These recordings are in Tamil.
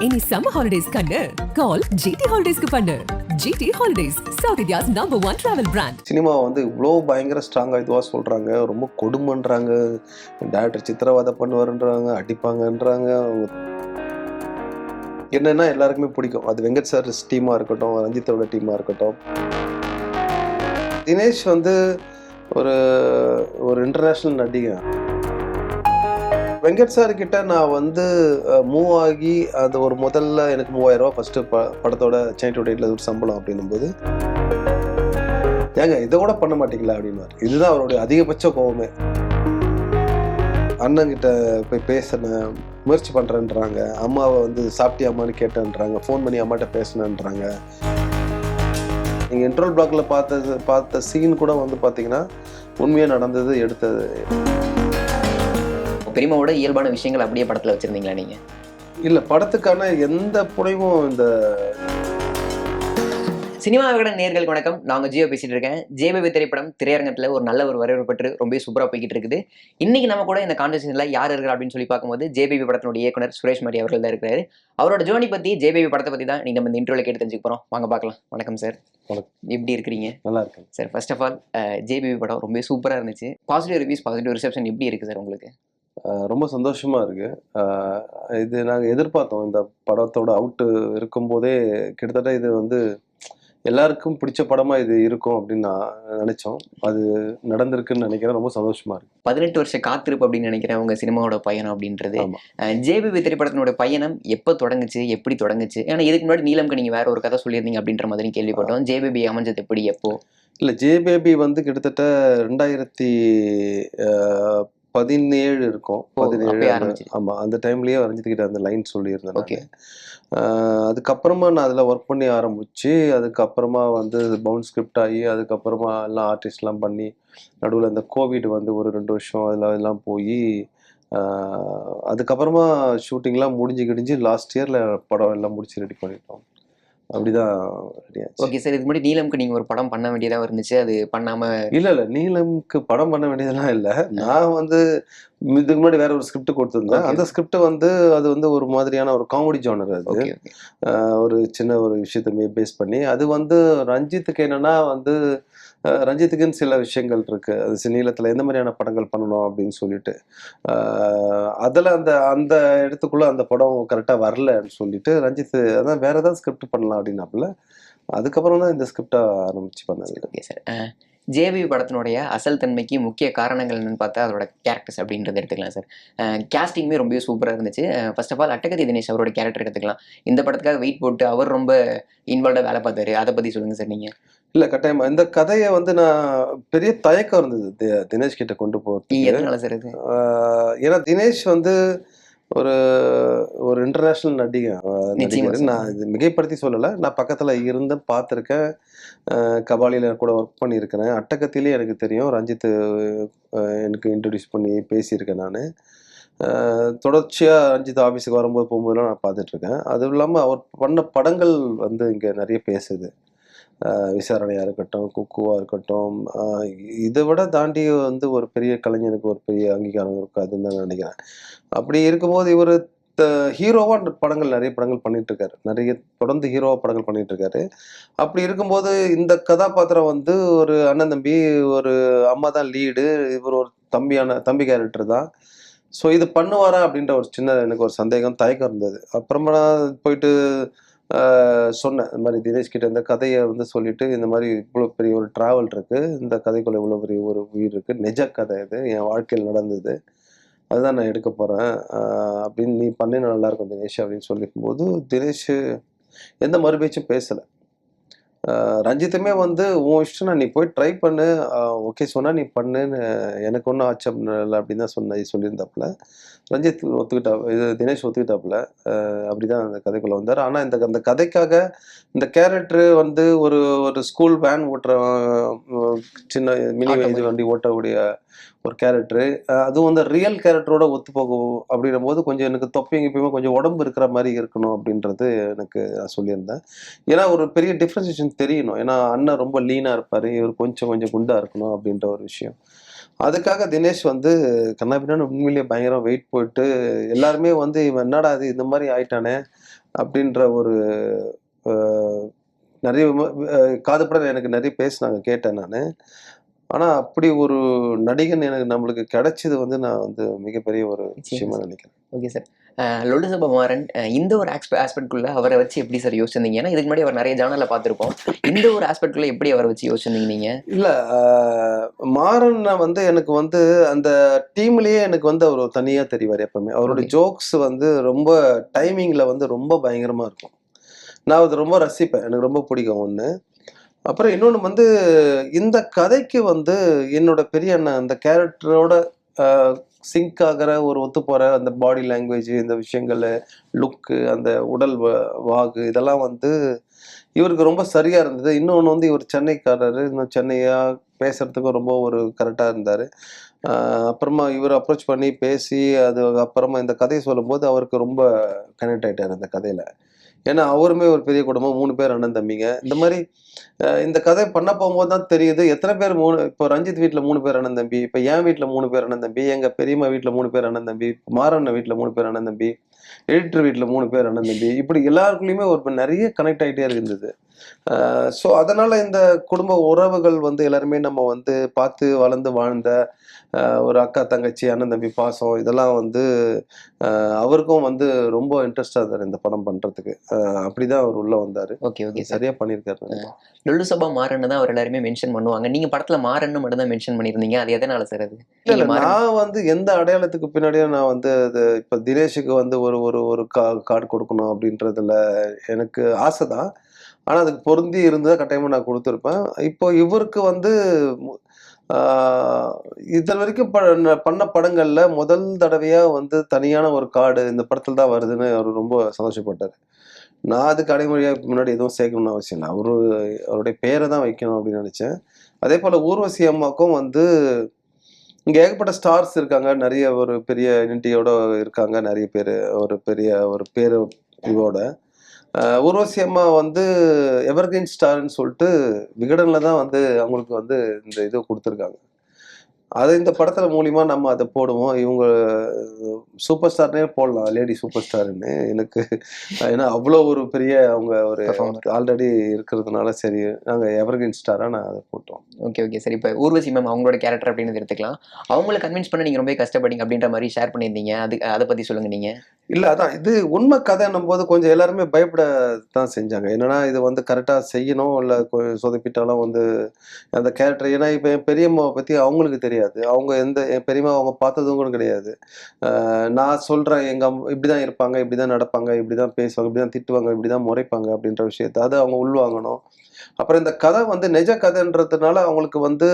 Any summer holidays kannu call GT Holidays ku pannu. GT Holidays, South India's #1 travel brand. Cinema வந்து இவ்வளோ பயங்கர ஸ்ட்ராங்காக இதுவாக சொல்கிறாங்க, ரொம்ப கொடுமைன்றாங்க, டேரக்டர் சித்திரவதை பண்ணுவாருன்றாங்க, அடிப்பாங்கன்றாங்க. என்னென்னா எல்லாருக்குமே பிடிக்கும். அது வெங்கட் சார் டீமாக இருக்கட்டும், ரஞ்சித்தோட டீமாக இருக்கட்டும். தினேஷ் வந்து ஒரு ஒரு இன்டர்நேஷ்னல் நடிகை. வெங்கட் சார் கிட்ட நான் வந்து மூவ் ஆகி அது ஒரு முதல்ல எனக்கு 3000 ரூபா ஃபர்ஸ்ட் படத்தோட சென்னை டுடேல ஒரு சம்பளம் அப்படின்னும்போது, ஏங்க இதை கூட பண்ண மாட்டீங்களா அப்படின்னாரு. இதுதான் அவருடைய அதிகபட்ச கோபமே. அண்ணங்கிட்ட போய் பேசினேன், முயற்சி பண்ணுறேன்றாங்க, அம்மாவை வந்து சாப்பிட்டியாமான்னு கேட்டேன்றாங்க, ஃபோன் பண்ணி அம்மாட்ட பேசினேன்றாங்க. நீங்கள் இன்ட்ரோல் பிளாக்ல பார்த்த சீன் கூட வந்து பார்த்தீங்கன்னா உண்மையாக நடந்தது எடுத்தது. பெரியமாவோட இயல்பான விஷயங்கள் அப்படியே படத்துல வச்சிருந்தீங்களா நீங்க? இல்ல, படத்துக்கான எந்த புனைவும் இந்த சினிமா விகடன் நேயர்களுக்கு வணக்கம். நாங்க ஜியோ பேசிட்டு இருக்கேன். ஜேபிபி திரைப்படம் திரையரங்கத்துல ஒரு நல்ல ஒரு வரவேற்பு பெற்று ரொம்ப சூப்பரா போய்கிட்டு இருக்குது. இன்னைக்கு நம்ம கூட இந்த கான்வர்சேஷன்ல யார் இருக்கிறா அப்படின்னு சொல்லி பார்க்கும்போது ஜேபிபி படத்தினுடைய இயக்குனர் சுரேஷ் மரி அவர்கள் தான் இருக்கிறாரு. அவரோட ஜோனி பத்தி, ஜேபிபி படத்தை பத்தி தான் நீங்க இந்த இன்ட்ரோல கேட்டு தெரிஞ்சுக்க போறோம். வாங்க பார்க்கலாம். வணக்கம் சார். எப்படி இருக்கிறீங்க? நல்லா இருக்கு சார். ஃபர்ஸ்ட் ஆஃப் ஆல் ஜேபிபி படம் ரொம்ப சூப்பரா இருந்துச்சு. பாசிட்டிவ் ரிவ்யூஸ், பாசிட்டிவ் ரிசெப்ஷன் எப்படி இருக்கு சார் உங்களுக்கு? ரொம்ப சந்தோஷமா இருக்கு. இது நாங்கள் எதிர்பார்த்தோம். இந்த படத்தோட அவுட்டு இருக்கும்போதே கிட்டத்தட்ட இது வந்து எல்லாருக்கும் பிடிச்ச படமா இது இருக்கும் அப்படின்னு நான் நினைச்சோம். அது நடந்திருக்குன்னு நினைக்கிறேன். ரொம்ப சந்தோஷமா இருக்கு. 18 வருஷ காத்திருப்பு அப்படின்னு நினைக்கிறேன் உங்க சினிமாவோட பயணம் அப்படின்றது. ஜேபிபி திரைப்படத்தினோட பயணம் எப்போ தொடங்குச்சு, எப்படி தொடங்குச்சு? ஏன்னா இதுக்கு முன்னாடி நீலம்க்கு நீங்க வேற ஒரு கதை சொல்லியிருந்தீங்க அப்படின்ற மாதிரி கேள்விப்பட்டோம். ஜேபிபி அமைஞ்சது எப்படி, எப்போ? இல்லை, ஜேபிபி வந்து கிட்டத்தட்ட 2017 இருக்கும். 17. ஆமா, அந்த டைம்லயே ரஞ்சித்கிட்ட அந்த லைன் சொல்லியிருந்தேன். அதுக்கப்புறமா நான் அதில் ஒர்க் பண்ணி ஆரம்பிச்சு, அதுக்கப்புறமா வந்து பவுண்ட் ஸ்கிரிப்ட் ஆகி, அதுக்கப்புறமா எல்லாம் ஆர்டிஸ்ட்லாம் பண்ணி, நடுவில் இந்த கோவிட் வந்து ஒரு 2 வருஷம் அதெல்லாம் போய், அதுக்கப்புறமா ஷூட்டிங்லாம் முடிஞ்சு லாஸ்ட் இயரில் படம் எல்லாம் முடிச்சு ரெடி பண்ணிட்டோம். அப்படிதான் ரெடி ஆச்சு. Okay sir. இதுக்கு முன்னாடி நீலம்க்கு நீங்க ஒரு படம் பண்ண வேண்டியதாக இருந்துச்சு, அது பண்ணாம? இல்லை, நீலம்க்கு படம் பண்ண வேண்டியதெல்லாம் இல்லை. நான் வந்து இதுக்கு முன்னாடி வேற ஒரு ஸ்கிரிப்ட் கொடுத்துருந்தேன். அந்த ஸ்கிரிப்ட் வந்து அது வந்து ஒரு மாதிரியான ஒரு காமெடி ஜானர். அது ஒரு சின்ன ஒரு விஷயத்தை பேஸ் பண்ணி, அது வந்து ரஞ்சித்துக்கு என்னன்னா வந்து ரஞ்சித்துக்குன்னு சில விஷயங்கள் இருக்கு. அது நீளத்தில் எந்த மாதிரியான படங்கள் பண்ணணும் அப்படின்னு சொல்லிட்டு, அதில் அந்த அந்த இடத்துக்குள்ள அந்த படம் கரெக்டாக வரலன்னு சொல்லிட்டு ரஞ்சித் அதான் வேற ஏதாவது ஸ்கிரிப்ட் பண்ணலாம் அப்படின்னாப்புல, அதுக்கப்புறம் தான் இந்த ஸ்கிரிப்டை ஆரம்பிச்சு பண்ணது. Okay sir. ஜேபிபி படத்தினுடைய அசல் தன்மைக்கு முக்கிய காரணங்கள் என்னன்னு பார்த்தா அதோட கேரக்டர்ஸ் அப்படின்றத எடுத்துக்கலாம் சார். கேஸ்டிங்குமே ரொம்ப சூப்பராக இருந்துச்சு. ஃபர்ஸ்ட் ஆஃப் ஆல் அட்டகத்தி தினேஷ் அவரோட கேரக்டர் எடுத்துக்கலாம். இந்த படத்துக்காக வெயிட் போட்டு அவர் ரொம்ப இன்வால்வாக வேலை பார்த்தாரு. அதை பற்றி சொல்லுங்கள் சார் நீங்கள். இல்லை, கட்டாயமா இந்த கதையை வந்து நான் பெரிய தயக்கம் இருந்தது தினேஷ் கிட்ட கொண்டு போகிறது. எதனால சார் இது? ஏன்னா தினேஷ் வந்து ஒரு ஒரு இன்டர்நேஷ்னல் நடிகை. நான் இது மிகைப்படுத்தி சொல்லலை. நான் பக்கத்தில் இருந்து பார்த்துருக்கேன். கபாலியில் கூட ஒர்க் பண்ணியிருக்கிறேன். அட்டகத்திலே எனக்கு தெரியும். ரஞ்சித் எனக்கு இன்ட்ரடியூஸ் பண்ணி பேசியிருக்கேன். நான் தொடர்ச்சியாக ரஞ்சித் ஆஃபீஸுக்கு வரும்போது போகும்போதெல்லாம் நான் பார்த்துட்ருக்கேன். அதுவும் இல்லாமல் அவர் பண்ண படங்கள் வந்து இங்கே நிறைய பேசுது. விசாரணையாக இருக்கட்டும், குக்குவாக இருக்கட்டும், இதை விட தாண்டி வந்து ஒரு பெரிய கலைஞனுக்கு ஒரு பெரிய அங்கீகாரம் இருக்காதுன்னு தான் நினைக்கிறேன். அப்படி இருக்கும்போது இவர் ஹீரோவாக நிறைய படங்கள் பண்ணிட்டு இருக்காரு. நிறைய தொடர்ந்து ஹீரோவாக படங்கள் பண்ணிட்டு இருக்காரு. அப்படி இருக்கும்போது இந்த கதாபாத்திரம் வந்து ஒரு அண்ணன் தம்பி, ஒரு அம்மா தான் லீடு, இவர் ஒரு தம்பி கேரக்டர் தான். ஸோ இது பண்ணுவாரா அப்படின்ற ஒரு சின்ன எனக்கு ஒரு சந்தேகம், தயக்கம் இருந்தது. அப்புறமா நான் போயிட்டு சொன்னேன், இந்த மாதிரி தினேஷ் கிட்ட இந்த கதையை வந்து சொல்லிட்டு, இந்த மாதிரி இவ்வளோ பெரிய ஒரு ட்ராவல் இருக்கு, இந்த கதைக்குள்ள இவ்வளோ பெரிய ஒரு உயிர் இருக்கு, நிஜ கதை இது, என் வாழ்க்கையில் நடந்தது, அதுதான் நான் எடுக்க போகிறேன் அப்படின்னு, நீ பண்ணி நல்லா இருக்கும் தினேஷ் அப்படின்னு சொல்லிக்கும்போது தினேஷ் எந்த மறுபேச்சும் பேசலை. ரஞ்சித்துமே வந்து உன் இஷ்டம், நீ போய் ட்ரை பண்ணு, ஓகே சொன்னா நீ பண்ணுன்னு, எனக்கு ஒன்றும் ஆச்சம் இல்லை அப்படின்னு தான் சொல்லியிருந்தாப்புல. ரஞ்சித் இது தினேஷ் ஒத்துக்கிட்டாப்புல. அப்படிதான் அந்த கதைக்குள்ள வந்தார். ஆனால் அந்த கதைக்காக இந்த கேரக்டர் வந்து ஒரு ஒரு ஸ்கூல் வேன் ஓட்டுற, சின்ன மினி வேஜ் வண்டி ஓட்டக்கூடிய ஒரு கேரக்டரு, அதுவும் வந்து ரியல் கேரக்டரோட ஒத்து போகும் அப்படின்னும் போது கொஞ்சம் எனக்கு தொப்பையும் இப்பயுமே கொஞ்சம் உடம்பு இருக்கிற மாதிரி இருக்கணும் அப்படின்றது எனக்கு நான் சொல்லியிருந்தேன். ஏன்னா ஒரு பெரிய டிஃப்ரென்சியேஷன் தெரியணும். ஏன்னா அண்ணன் ரொம்ப லீனாக இருப்பார், இவர் கொஞ்சம் குண்டாக இருக்கணும் அப்படின்ற ஒரு விஷயம். அதுக்காக தினேஷ் வந்து கண்ணாபின்னான்னு உண்மையிலேயே பயங்கரம் வெயிட் போட்டு எல்லாருமே வந்து இவன் என்னடா இது இந்த மாதிரி ஆயிட்டானே அப்படின்ற ஒரு நிறைய காதுப்பட எனக்கு நிறைய பேசினாங்க, கேட்டேன் நான். ஆனால் அப்படி ஒரு நடிகன் எனக்கு நம்மளுக்கு கிடைச்சது வந்து நான் வந்து மிகப்பெரிய ஒரு விஷயமா நினைக்கிறேன். Okay sir. லொல்லு சபா மாறன் இந்த ஒரு ஆஸ்பெக்ட்குள்ள அவரை வச்சு எப்படி சார் யோசிச்சிருந்தீங்க? ஏன்னா இதுக்கு முன்னாடி அவர் நிறைய ஜானல்ல பார்த்துருப்போம். இந்த ஒரு ஆஸ்பெக்ட்குள்ள எப்படி அவரை வச்சு யோசிச்சிருந்தீங்க நீங்க? இல்லை, மாறன் வந்து எனக்கு வந்து அந்த டீம்லேயே எனக்கு வந்து அவர் தனியாக தெரிவார் எப்பவுமே. அவரோட ஜோக்ஸ் வந்து ரொம்ப டைமிங்கில் வந்து ரொம்ப பயங்கரமாக இருக்கும். நான் அதை ரொம்ப ரசிப்பேன், எனக்கு ரொம்ப பிடிக்கும் ஒன்று. அப்புறம் இன்னொன்று வந்து இந்த கதைக்கு வந்து என்னோட பெரிய அண்ணன் அந்த கேரக்டரோட சிங்க் ஆகிற ஒரு ஒத்து போகிற அந்த பாடி லாங்குவேஜ், இந்த விஷயங்கள், லுக்கு, அந்த உடல் வாகு, இதெல்லாம் வந்து இவருக்கு ரொம்ப சரியாக இருந்தது. இன்னொன்று வந்து இவர் சென்னைக்காரர், இன்னும் சென்னையாக பேசுகிறதுக்கும் ரொம்ப ஒரு கரெக்டாக இருந்தார். அப்புறமா இவர் அப்ரோச் பண்ணி பேசி அது அப்புறமா இந்த கதையை சொல்லும்போது அவருக்கு ரொம்ப கனெக்ட் ஆகிட்டார் இந்த கதையில். ஏன்னா அவருமே ஒரு பெரிய குடும்பம், 3 பேர் அண்ணன் தம்பிங்க. இந்த மாதிரி இந்த கதை பண்ண போகும்போது தான் தெரியுது எத்தனை பேர். இப்போ ரஞ்சித் வீட்டில் 3 பேர் அண்ணன் தம்பி, இப்போ என் வீட்டில் 3 பேர் அண்ணன் தம்பி, எங்கள் பெரியம்மா வீட்டில் 3 பேர் அண்ணன் தம்பி, மாரண்ண வீட்டில் 3 பேர் அண்ணன் தம்பி, எடிட்டர் வீட்டில் 3 பேர் அண்ணன் தம்பி, இப்படி எல்லாருக்குள்ளேயுமே ஒரு நிறைய கனெக்ட் ஆகிட்டே இருந்தது. ஸோ அதனால இந்த குடும்ப உறவுகள் வந்து எல்லாருமே நம்ம வந்து பார்த்து வளர்ந்து வாழ்ந்த ஒரு அக்கா தங்கச்சி அண்ணன் தம்பி பாசம், இதெல்லாம் வந்து அவருக்கும் வந்து ரொம்ப இன்ட்ரெஸ்டாக இருந்தார் இந்த படம் பண்ணுறதுக்கு. அப்படிதான் அவர் உள்ள வந்தார். Okay okay sir. சரியா பண்ணியிருக்காரு. லொல்லு சபா மாறன்னு தான் அவர் எல்லாருமே மென்ஷன் பண்ணுவாங்க. நீங்க படத்துல மாறன்னு மட்டும் தான் மென்ஷன் பண்ணியிருந்தீங்க. அது எதனால சார் அது? இல்ல, நான் வந்து எந்த அடையாளத்துக்கு பின்னாடியும் நான் வந்து அது இப்போ தினேஷுக்கு வந்து ஒரு ஒரு ஒரு கார்டு கொடுக்கணும் அப்படின்றதுல எனக்கு ஆசை தான். ஆனால் அதுக்கு பொருந்தி இருந்தால் கட்டாயமாக நான் கொடுத்துருப்பேன். இப்போ இவருக்கு வந்து இது வரைக்கும் பண்ண படங்கள்ல முதல் தடவையாக வந்து தனியான ஒரு கார்டு இந்த படத்தில் தான் வருதுன்னு அவர் ரொம்ப சந்தோஷப்பட்டார். நான் அதுக்கு அடைமொழியாக முன்னாடி எதுவும் சேர்க்கணும்னு அவசியம் இல்லை. அவருடைய பேரை தான் வைக்கணும் அப்படின்னு நினச்சேன். அதே போல் ஊர்வசி அம்மாவுக்கும் வந்து இங்கே ஏகப்பட்ட ஸ்டார்ஸ் இருக்காங்க, நிறைய ஒரு பெரிய ஐடென்டிட்டியோட இருக்காங்க நிறைய பேர், ஒரு பெரிய ஒரு பேர் இதோட. ஊர்வசி அம்மா வந்து எவர்கிரீன் ஸ்டார்ன்னு சொல்லிட்டு விகடனில் தான் வந்து அவங்களுக்கு வந்து இந்த இது கொடுத்துருக்காங்க. அது இந்த படத்துல மூலியமா நம்ம அதை போடுவோம். இவங்க சூப்பர் ஸ்டார்னே போடலாம், லேடி சூப்பர் ஸ்டார்ன்னு. எனக்கு ஏன்னா அவ்வளோ ஒரு பெரிய அவங்க ஒரு ஆல்ரெடி இருக்கிறதுனால சரி நாங்கள் எவர்கிரீன் ஸ்டாராக நான் அதை போட்டோம். ஓகே ஓகே சரி. இப்போ ஊர்வசி மேம் அவங்களோட கேரக்டர் அப்படின்னு எடுத்துக்கலாம். அவங்களை கன்வின்ஸ் பண்ண நீங்கள் ரொம்ப கஷ்டப்பட்டீங்க அப்படின்ற மாதிரி ஷேர் பண்ணியிருந்தீங்க. அதை பற்றி சொல்லுங்கள் நீங்கள். இல்லை, அதான் இது உண்மை கதைன்னும் போது கொஞ்சம் எல்லாருமே பயப்பட தான் செஞ்சாங்க. என்னன்னா இது வந்து கரெக்டாக செய்யணும், இல்லை சொதப்பிட்டாலும் வந்து அந்த கேரக்டர். ஏன்னா இப்போ என் பெரியம்மாவை பற்றி அவங்களுக்கு தெரியாது. அவங்க என் பெரியம்மா அவங்க பார்த்ததும் கூட கிடையாது. நான் சொல்கிறேன் எங்கள் இப்படி தான் இருப்பாங்க, இப்படி தான் நடப்பாங்க, இப்படி தான் பேசுவாங்க, இப்படி தான் திட்டுவாங்க, இப்படி தான் முறைப்பாங்க அப்படின்ற விஷயத்த அதை அவங்க உள்வாங்கணும். அப்புறம் இந்த கதை வந்து நிஜ கதைன்றதுனால அவங்களுக்கு வந்து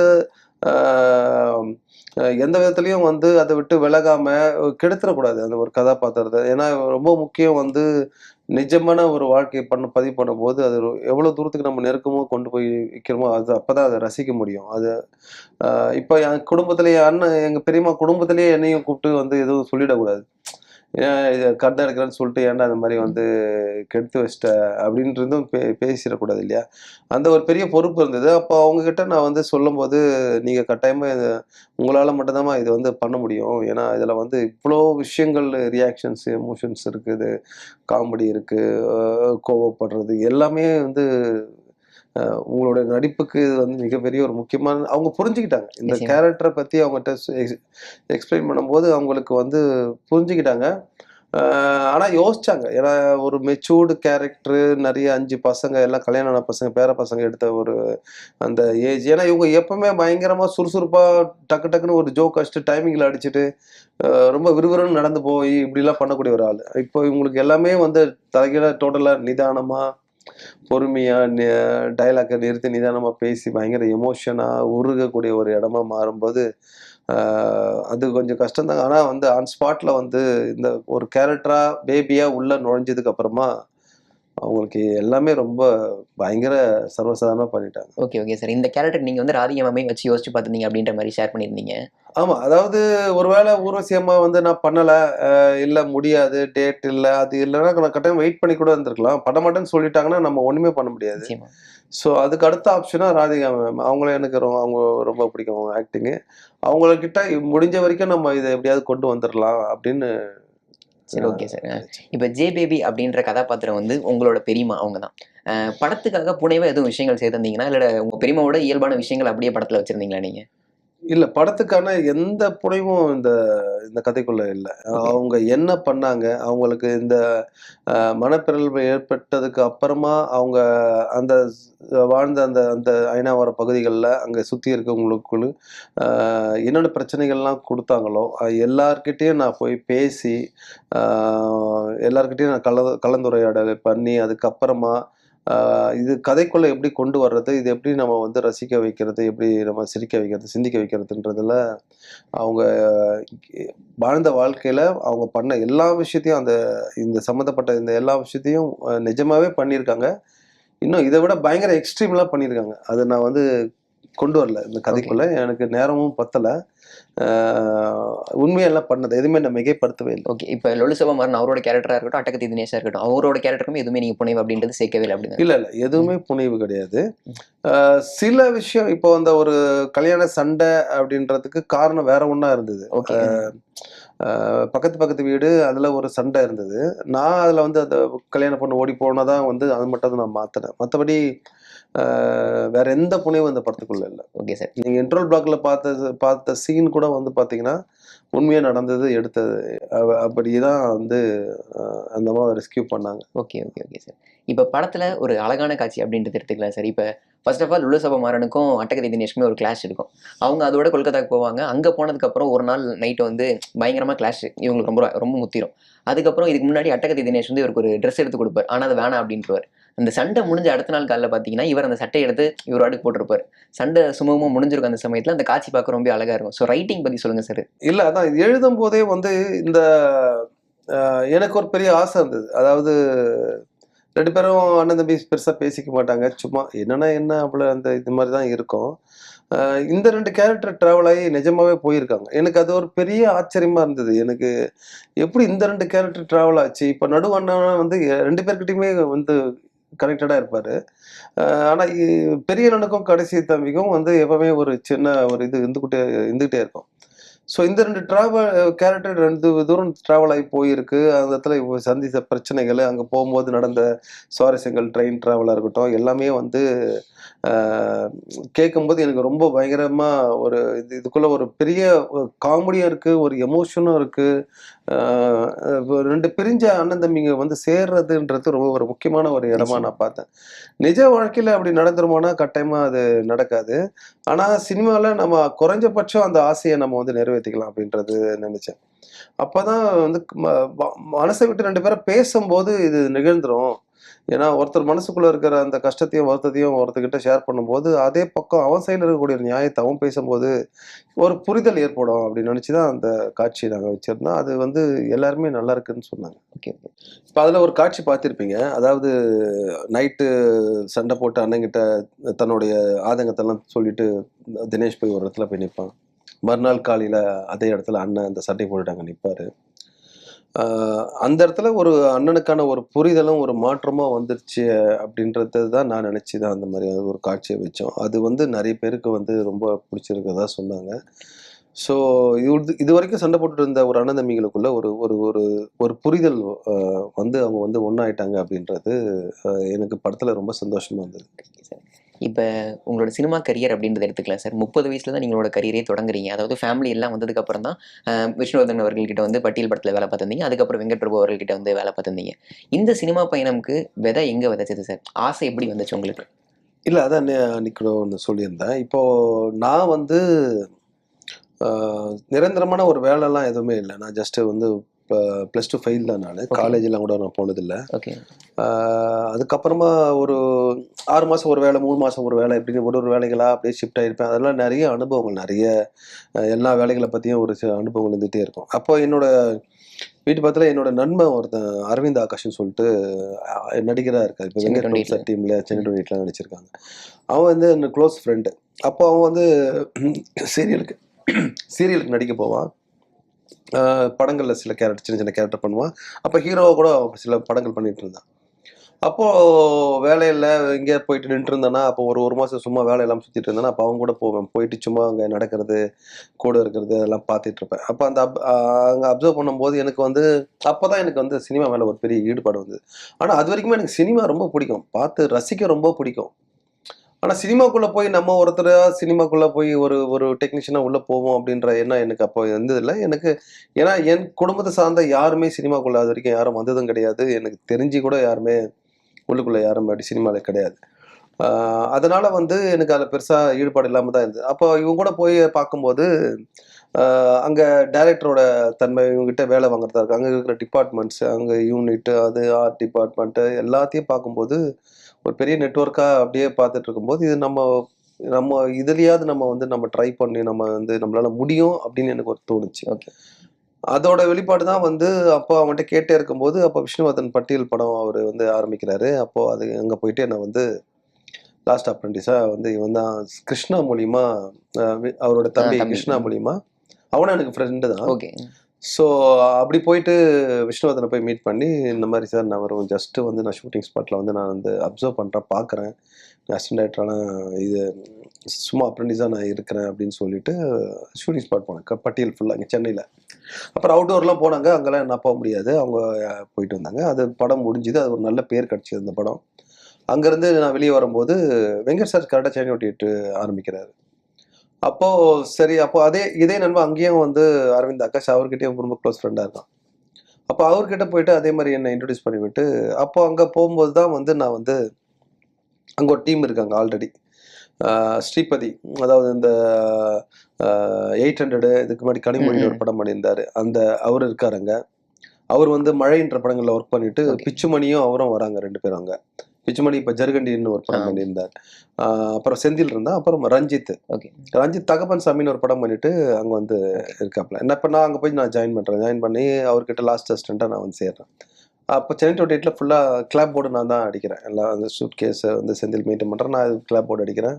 எந்த விதத்துலையும் வந்து அதை விட்டு விலகாம கெடுத்துடக்கூடாது அந்த ஒரு கதாபாத்திரத்தை. ஏன்னா ரொம்ப முக்கியம் வந்து நிஜமான ஒரு வாழ்க்கையை பதிவு பண்ணும்போது அது எவ்வளவு தூரத்துக்கு நம்ம நெருக்கமோ கொண்டு போய் வைக்கிறோமோ அது அப்பதான் அதை ரசிக்க முடியும். அது இப்போ என் குடும்பத்திலேயே அண்ணன் எங்க பெரியம்மா குடும்பத்திலேயே என்னையும் கூப்பிட்டு வந்து எதுவும் சொல்லிடக்கூடாது. ஏன் இதை கதை எடுக்கிறேன்னு சொல்லிட்டு ஏன்டா அந்த மாதிரி வந்து கெடுத்து வச்சிட்ட அப்படின்றதும் பேசிடக்கூடாது இல்லையா. அந்த ஒரு பெரிய பொறுப்பு இருந்தது. அப்போ அவங்கக்கிட்ட நான் வந்து சொல்லும்போது நீங்கள் கட்டாயமாக உங்களால் மட்டும்தான் இது வந்து பண்ண முடியும். ஏன்னா இதில் வந்து இவ்வளோ விஷயங்கள் ரியாக்ஷன்ஸ் எமோஷன்ஸ் இருக்குது, காமெடி இருக்குது, கோவப்படுறது எல்லாமே வந்து உங்களோட நடிப்புக்கு இது வந்து மிகப்பெரிய ஒரு முக்கியமான அவங்க புரிஞ்சுக்கிட்டாங்க. இந்த கேரக்டரை பற்றி அவங்ககிட்ட எக்ஸ்பிளைன் பண்ணும்போது அவங்களுக்கு வந்து புரிஞ்சுக்கிட்டாங்க. ஆனால் யோசிச்சாங்க. ஏன்னா ஒரு மெச்சூர்டு கேரக்டரு, நிறைய 5 பசங்க எல்லாம் கல்யாணம் ஆன பசங்க, பேர பசங்க எடுத்த ஒரு அந்த ஏஜ். ஏன்னா இவங்க எப்பவுமே பயங்கரமாக சுறுசுறுப்பாக டக்கு டக்குன்னு ஒரு ஜோக் அடிச்சுட்டு டைமிங்கில் அடிச்சுட்டு ரொம்ப விறுவிறுன்னு நடந்து போய் இப்படிலாம் பண்ணக்கூடிய ஒரு ஆள். இப்போ இவங்களுக்கு எல்லாமே வந்து தலைகீழ டோட்டலாக நிதானமாக பொறுமையாக டைலாக்கை நிறுத்தி நிதானமாக பேசி பயங்கர எமோஷனாக உருகக்கூடிய ஒரு இடமா மாறும்போது அது கொஞ்சம் கஷ்டம்தாங்க. ஆனால் வந்து ஆன் ஸ்பாட்டில் வந்து இந்த ஒரு கேரக்டராக பேபியாக உள்ளே நுழைஞ்சதுக்கு அப்புறமா அவங்களுக்கு எல்லாமே ரொம்ப பயங்கர சர்வசாதாரணமாக பண்ணிட்டாங்க. Okay okay sir. இந்த கேரக்டர் நீங்கள் வந்து ராதிகா மேமே வச்சு யோசிச்சு பார்த்துருந்தீங்க அப்படின்ற மாதிரி ஷேர் பண்ணியிருந்தீங்க. ஆமாம், அதாவது ஒருவேளை ஊர்வசி அம்மா வந்து நான் பண்ணலை, இல்லை முடியாது, டேட் இல்லை, அது இல்லைன்னா நான் கட்டாயம் வெயிட் பண்ணி கூட இருந்திருக்கலாம். பண்ண மாட்டேன்னு சொல்லிட்டாங்கன்னா நம்ம ஒன்றுமே பண்ண முடியாது. ஸோ அதுக்கு அடுத்த ஆப்ஷனாக ராதிகா மேம். அவங்கள எனக்கு அவங்க ரொம்ப பிடிக்கும் அவங்க ஆக்டிங்கு. அவங்கக்கிட்ட முடிஞ்ச வரைக்கும் நம்ம இதை எப்படியாவது கொண்டு வந்துடலாம் அப்படின்னு சரி, ஓகே சார். இப்போ ஜே பேபி அப்படின்ற கதாபாத்திரம் வந்து உங்களோட பெரியம்மா அவங்க தான். படத்துக்காக புனைவா எதுவும் விஷயங்கள் சேர்த்திருந்தீங்கன்னா, இல்ல உங்க பெரியம்மாவோட இயல்பான விஷயங்கள் அப்படியே படத்துல வச்சிருந்தீங்களா நீங்க? இல்ல படத்துக்கான எந்த புனைவும் இந்த இந்த கதைக்குள்ள இல்ல. ஓகே. அவங்க என்ன பண்ணாங்க? அவங்களுக்கு இந்த மனப்பிறழ்வு ஏற்பட்டதுக்கு அப்புறமா அவங்க அந்த வாழ்ந்த அந்த அந்த அயனாவரம் பகுதிகள்ல அங்க சுத்தி இருக்கவங்களுக்குள்ள அ என்னென்ன பிரச்சனைகள்லாம் குடுத்தாங்களோ, எல்லார்கிட்டயும் நான் போய் பேசி, அ எல்லார்கிட்டயும் நான் கலந்துரையாடல் பண்ணி, அதுக்கப்புறமா இது கதைக்குள்ள எப்படி கொண்டு வர்றது? இது எப்படி நம்ம வந்து ரசிக்க வைக்கிறது? எப்படி நம்ம சிரிக்க வைக்கிறது? சிந்திக்க வைக்கிறதுன்றதுல அவங்க வாழ்ந்த வாழ்க்கையில அவங்க பண்ண எல்லா விஷயத்தையும் இந்த சம்மந்தப்பட்ட இந்த எல்லா விஷயத்தையும் நிஜமாவே பண்ணியிருக்காங்க. இன்னும் இத விட பயங்கர எக்ஸ்ட்ரீம்லாம் பண்ணியிருக்காங்க. அத நான் வந்து கொண்டு வரல இந்த ஓகே. கதைக்குள்ள. எனக்கு நேரமும் பத்தல. ஆ உண்மையா எல்லாம் பண்ணது. எதுவுமே நான் மிகைப்படுத்தவே இல்ல. ஓகே. இப்ப லொலு சபமாறன் அவரோட கேரக்டரா இருக்கட்டும், அட்டகத்தி தினேஷா இருக்கட்டும், அவரோட கேரக்டருக்கும் எதுவுமே நீங்க புனைவு அப்படின்றது சேர்க்கவே இல்ல அப்படிதானே? இல்ல. எதுவுமே புனைவு கிடையாது. சில விஷயம் இப்போ அந்த ஒரு கல்யாண சண்டை அப்படின்றதுக்கு காரணம் வேற ஒண்ணா இருந்தது. ஓகே. பக்கத்து பக்கத்து வீடு அதுல ஒரு சண்டை இருந்தது. நான் அதுல வந்து அந்த கல்யாண பொண்ணு ஓடி போனதா வந்து அது மட்டும் தான் நான் மாத்துனேன். மத்தபடி வேற எந்த புனைவும் அந்த படத்துக்குள்ள இல்ல. Okay sir. நீங்க இன்ட்ரோல் பிளாக்ல பார்த்த சீன் கூட வந்து பார்த்தீங்கன்னா, உண்மையா நடந்தது எடுத்தது. அப்படிதான் வந்து அந்த அம்மாவ ரெஸ்க்யூ பண்ணாங்க. Okay, okay, okay sir. இப்ப படத்துல ஒரு அழகான காட்சி அப்படின்றது எடுத்துக்கலாம் சார். இப்ப ஃபர்ஸ்ட் ஆஃப் ஆல் லுலு சபமாறனுக்கும் அட்டகத்தி தினேஷ்க்குமே ஒரு கிளாஷ் இருக்கும். அவங்க அதோட கொல்கத்தாக்கு போவாங்க. அங்க போனதுக்கப்புறம் ஒரு நாள் நைட் வந்து பயங்கரமா கிளாஷ் இவங்களுக்கு ரொம்ப ரொம்ப முத்திரும். அதுக்கப்புறம் இதுக்கு முன்னாடி அட்டகத்தி தினேஷ் வந்து இவருக்கு ஒரு ட்ரெஸ் எடுத்து குடுப்பாரு. ஆனா அது வேணாம் அப்படின்ருவாரு. அந்த சண்டை முடிஞ்ச அடுத்த நாள் காலைல பார்த்தீங்கன்னா, இவர் அந்த சட்டைய எடுத்து இவர் பாட்டுக்கு போட்டிருப்பாரு. சண்டை சுமூகமா முடிஞ்சிருக்கும் அந்த சமயத்துல. அந்த காட்சி பார்க்க ரொம்ப அழகா இருக்கும். ஸோ ரைட்டிங் பத்தி சொல்லுங்க சார். இல்ல அதான் எழுதும்போதே வந்து இந்த எனக்கு ஒரு பெரிய ஆசை இருந்தது. அதாவது 2 பேரும் அண்ணன், தம்பி பெருசா பேசிக்க மாட்டாங்க. சும்மா என்னன்னா என்ன அவ்வளோ அந்த இது மாரி தான் இருக்கும். இந்த 2 கேரக்டர் ட்ராவல் ஆகி நிஜமாவே போயிருக்காங்க. எனக்கு அது ஒரு பெரிய ஆச்சரியமா இருந்தது. எனக்கு எப்படி இந்த 2 கேரக்டர் ட்ராவல் ஆச்சு? இப்ப நடு அண்ணன் வந்து 2 பேர்கிட்டயுமே வந்து கனெக்டடா இருப்பாரு. ஆனா பெரிய அண்ணனுக்கும், கடைசி தம்பிக்கும் வந்து எப்பவுமே ஒரு சின்ன ஒரு இது இருந்துகிட்டே இருக்கும். ஸோ இந்த 2 கேரக்டர் 2 தூரம் ட்ராவல் ஆகி போயிருக்கு. அந்த இடத்துல சந்தித்த பிரச்சனைகள், அங்க போம்போது நடந்த சுவாரஸ்யங்கள், ட்ரெயின் ட்ராவலா இருக்கட்டும், எல்லாமே வந்து அ கேட்கும்போது எனக்கு ரொம்ப பயங்கரமா ஒரு இதுக்குள்ள ஒரு பெரிய காமெடியும் இருக்கு, ஒரு எமோஷனும் இருக்கு. அ 2 பிரிஞ்ச அண்ணன் தம்பிங்க வந்து சேர்றதுன்றது ரொம்ப ஒரு முக்கியமான ஒரு இடமா நான் பார்த்தேன். நிஜ வாழ்க்கையில அப்படி நடந்துருமானா கட்டாயமா அது நடக்காது. ஆனா சினிமால நம்ம குறைஞ்சபட்சம் அந்த ஆசைய நம்ம வந்து நிறைவேத்திக்கலாம் அப்படின்றது நினைச்சேன். அப்பதான் வந்து மனச விட்டு 2 பேரும் பேசும்போது இது நிகழ்ந்துரும். ஏன்னா ஒருத்தர் மனசுக்குள்ள இருக்கிற அந்த கஷ்டத்தையும், வருத்தத்தையும் ஒருத்தர்கிட்ட ஷேர் பண்ணும்போது, அதே பக்கம் அவன் சைடுல இருக்கக்கூடிய நியாயத்த அவன் பேசும்போது, ஒரு புரிதல் ஏற்படும் அப்படின்னு நினைச்சு தான் அந்த காட்சிய நாங்க வச்சிருந்தோம். அது வந்து எல்லாருமே நல்லா இருக்குன்னு சொன்னாங்க. ஓகே. இப்ப அதுல ஒரு காட்சி பார்த்திருப்பீங்க. அதாவது நைட்டு சண்டை போட்டு அண்ணன்கிட்ட தன்னுடைய ஆதங்கத்தெல்லாம் சொல்லிட்டு தினேஷ் போய் ஒரு இடத்துல போய் நிப்பான். மறுநாள் காலையில அதே இடத்துல அண்ணன் அந்த சண்டை போட்டுட்டு அங்க நிப்பாரு. அந்த இடத்துல ஒரு அண்ணனுக்கான ஒரு புரிதலும், ஒரு மாற்றமும் வந்துருச்சு அப்படின்றது தான் நான் நினைச்சு தான் அந்த மாரி ஒரு காட்சிய வச்சோம். அது வந்து நெறைய பேருக்கு வந்து ரொம்ப புடிச்சிருக்கிறதா சொன்னாங்க. ஸோ இதுவரைக்கும் சண்டை போட்டுட்டு இருந்த ஒரு அண்ணன் தம்பிகளுக்குள்ள ஒரு ஒரு ஒரு ஒரு புரிதல் வந்து அவங்க வந்து ஒண்ணாயிட்டாங்க அப்படின்றது எனக்கு படத்துல ரொம்ப சந்தோஷமா இருந்தது. சார். இப்ப உங்களோட சினிமா கரியர் அப்படின்றத எடுத்துக்கலாம் சார். 30 வயசுல தான் நீங்களோட கரியரே தொடங்குறீங்க. அதாவது ஃபேமிலி எல்லாம் வந்ததுக்கு அப்புறம் தான் விஷ்ணுவர்தன் அவர்கள்கிட்ட வந்து பட்டியல் படத்துல வேலை பார்த்திருந்தீங்க. அதுக்கப்புறம் வெங்கட் பிரபு அவர்கள்கிட்ட வந்து வேலை பார்த்திருந்தீங்க. இந்த சினிமா பயணம்க்கு விதை எங்க விதைச்சது சார்? ஆசை எப்படி வந்துச்சு உங்களுக்கு? இல்ல அதான் அன்னைக்கு கூட ஒண்ணு சொல்லியிருந்தேன். இப்போ நான் வந்து அ நிரந்தரமான ஒரு வேலைலாம் எதுவுமே இல்ல. நான் ஜஸ்ட் வந்து +2 ஃபெயில் தான் நானு. காலேஜ்லாம் கூட நான் போனதில்ல. ஓகே. அதுக்கப்புறமா ஒரு 6 மாசம் ஒரு வேலை, 3 மாசம் ஒரு வேலை இப்படின்னு ஒரு வேலைகளா அப்படியே ஷிஃப்ட் ஆயிருப்பேன். அதெல்லாம் நெறைய அனுபவங்கள், நெறைய எல்லா வேலைகள பத்தியும் ஒரு சில அனுபவங்கள் இருந்துட்டே இருக்கும். அப்போ என்னோட வீட்டு பக்கத்துல என்னோட நண்பன் ஒருத்தன் அரவிந்த் ஆகாஷ்ன்னு சொல்லிட்டு நடிகரா இருக்காரு. இப்போ வெங்கட் பிரபு சார் டீம்ல சென்னை 28லாம் நடிச்சிருக்காங்க. அவன் வந்து என்ன க்ளோஸ் ஃப்ரெண்டு. அப்போ அவன் வந்து சீரியலுக்கு சீரியலுக்கு நடிக்க போவான். படங்கள்ல சில கேரக்டர் சின்ன சின்ன கேரக்டர் பண்ணுவான். அப்போ ஹீரோவா கூட சில படங்கள் பண்ணிட்டு இருந்தான். அப்போது வேலையில் எங்கேயா போயிட்டு நின்றுட்டு இருந்தேன்னா, அப்போ ஒரு மாதம் சும்மா வேலை இல்லாமல் சுற்றிட்டு இருந்தேன்னா, அப்போ அவங்க கூட போவேன். போயிட்டு சும்மா அங்கே நடக்கிறது, கூட இருக்கிறது அதெல்லாம் பார்த்துட்டு இருப்பேன். அப்போ அந்த அங்கே அப்சர்வ் பண்ணும்போது எனக்கு வந்து அப்போ தான் எனக்கு வந்து சினிமா மேலே ஒரு பெரிய ஈடுபாடு வந்தது. ஆனால் அது வரைக்குமே எனக்கு சினிமா ரொம்ப பிடிக்கும். பார்த்து ரசிக்க ரொம்ப பிடிக்கும். ஆனா சினிமாக்குள்ள போய் நம்ம ஒருத்தரா சினிமாக்குள்ள போய் ஒரு ஒரு டெக்னீஷியனா உள்ள போவோம் அப்படின்ற எண்ணம் எனக்கு அப்போ இருந்ததில்ல. எனக்கு ஏன்னா என் குடும்பத்த சார்ந்த யாருமே சினிமாக்குள்ள அது வரைக்கும் யாரும் வந்ததும் கிடையாது. எனக்கு தெரிஞ்சு கூட யாருமே உள்ளுக்குள்ள யாரும் அப்படி சினிமால கிடையாது. ஆ அதனால வந்து எனக்கு அதுல பெருசா ஈடுபாடு இல்லாம தான் இருந்தது. அப்போ இவங்க கூட போய் பார்க்கும்போது, ஆ அங்க டைரக்டரோட தன்மை இவங்ககிட்ட வேலை வாங்குறதா இருக்கு. அங்க இருக்கிற டிபார்ட்மெண்ட்ஸ், அங்க யூனிட், அது ஆர்ட் டிபார்ட்மெண்ட் எல்லாத்தையும் பார்க்கும்போது ஒரு பெரிய நெட்வொர்க்கா அப்படியே பார்த்துட்டு இருக்கும்போது, இது நம்ம நம்ம இதுலயாவது நம்ம வந்து நம்ம ட்ரை பண்ணி நம்ம வந்து நம்மளால முடியும் அப்படின்னு எனக்கு ஒரு தோணுச்சு. ஓகே. அதோட வெளிப்பாடு தான் வந்து அப்போ அவன்கிட்ட கேட்டே இருக்கும்போது, அப்போ விஷ்ணுவர்தன் பட்டியல் படம் அவரு வந்து ஆரம்பிக்கிறாரு. அப்போ அது அங்க போயிட்டு என்ன வந்து லாஸ்ட் அப்ரென்டிஸா வந்து இவன் தான் கிருஷ்ணா மூலியமா அவரோட தம்பி தம்பி. கிருஷ்ணா மூலியமா அவனும் எனக்கு ஃப்ரெண்டு தான். ஓகே. ஸோ அப்படி போயிட்டு விஷ்ணுவர்தனை போய் மீட் பண்ணி, இந்த மாரி சார் நான் வரும் ஜஸ்ட்டு வந்து நான் ஷூட்டிங் ஸ்பாட்ல வந்து நான் வந்து அப்சர்வ் பண்றேன், பார்க்குறேன். அசிஸ்டன்ட் டைரக்டரான இது சும்மா அப்ரென்டிஸா நான் இருக்கிறேன் அப்படின்னு சொல்லிட்டு ஷூட்டிங் ஸ்பாட் போனேன். பட்டியல் ஃபுல்லா இங்க சென்னையில. அப்புறம் அவுட்டோர்லாம் போனாங்க. அங்கலாம் என்ன போக முடியாது. அவங்க போயிட்டு வந்தாங்க. அது படம் முடிஞ்சுது. அது ஒரு நல்ல பேர் கிடைச்சது அந்த படம். அங்கேருந்து நான் வெளிய வரும்போது, வெங்கட் சார் கரெக்ட்டா சென்னை 28 ஆரம்பிக்கிறாரு. அப்போ சரி, அப்போ இதே நண்பன் அங்கேயும் வந்து அரவிந்த் ஆகாஷ் அவர்கிட்டயும் ரொம்ப க்ளோஸ் ஃப்ரெண்டா இருக்கான். அப்போ அவர்கிட்ட போயிட்டு அதே மாரி என்ன இன்ட்ரோடியூஸ் பண்ணிவிட்டு, அப்போ அங்க போகும்போது தான் வந்து நான் வந்து அங்க ஒரு டீம் இருக்காங்க ஆல்ரெடி. ஸ்ரீபதி, அதாவது இந்த 800 இதுக்கு முன்னாடி கனிமொழின்னு ஒரு படம் பண்ணியிருந்தாரு. அவரு இருக்காரு அங்க. அவர் வந்து மழைன்ற படங்கள்ல ஒர்க் பண்ணிட்டு, ஓகே. பிச்சுமணியும் அவரும் வராங்க 2 பேரும் அங்க. பிச்சுமணி இப்ப ஜர்கண்டின்னு ஒரு படம் பண்ணியிருந்தார். அப்புறம் செந்தில் இருந்தா, அப்புறம் ரஞ்சித். ஓகே. ரஞ்சித் தகப்பன் சாமின்னு ஒரு படம் பண்ணிட்டு அங்க வந்து இருக்காப்ல. இப்ப நான் அங்க போய் நான் ஜாயின் பண்றேன். ஜாயின் பண்ணி அவர்கிட்ட லாஸ்ட் அசிஸ்டன்ட்டா நான் வந்து சேர்றேன். அப்போ சென்னை 28ல ஃபுல்லா கிளாப் போர்டு நான் தான் அடிக்கிறேன். எல்லாம் அந்த சூட் கேஸ வந்து செந்தில் மெயின்டெயின் பண்றேன். நான் கிளாப் போர்டு அடிக்கிறேன்.